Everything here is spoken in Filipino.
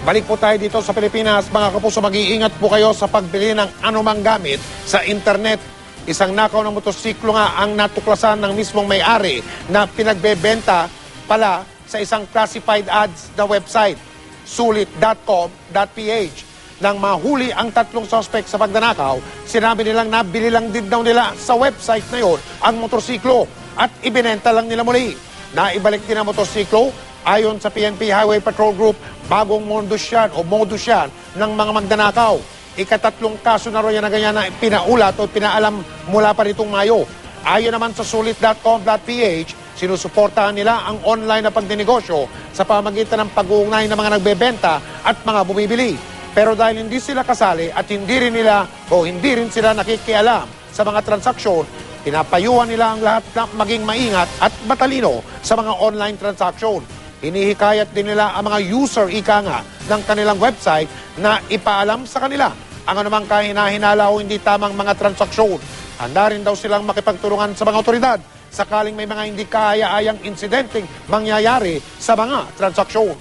Balik po tayo dito sa Pilipinas. Mga kapuso, mag-iingat po kayo sa pagbili ng anumang gamit sa internet. Isang nakaw ng motosiklo nga ang natuklasan ng mismong may-ari na pinagbebenta pala sa isang classified ads na website, sulit.com.ph. Nang mahuli ang tatlong suspect sa pagnanakaw, sinabi nilang nabili lang din daw nila sa website na yon ang motorsiklo at ibinenta lang nila muli. Naibalik din ang motorsiklo. Ayon sa PNP Highway Patrol Group, bagong modus yan ng mga magnanakaw. Ikatatlong kaso na rin na ganyan na pinaulat o pinaalam mula pa nitong Mayo. Ayon naman sa sulit.com.ph, sinusuportahan nila ang online na pagdinegosyo sa pamagitan ng pag-uugnay ng mga nagbebenta at mga bumibili. Pero dahil hindi sila kasali at hindi rin sila nakikialam sa mga transaksyon, pinapayuhan nila ang lahat na maging maingat at matalino sa mga online transaksyon. Hinihikayat din nila ang mga user nga ng kanilang website na ipaalam sa kanila ang anumang kahinahinala o hindi tamang mga transaksyon. Handa rin daw silang makipagtulungan sa mga otoridad sakaling may mga hindi kaaya-ayang insidenteng mangyayari sa mga transaksyon.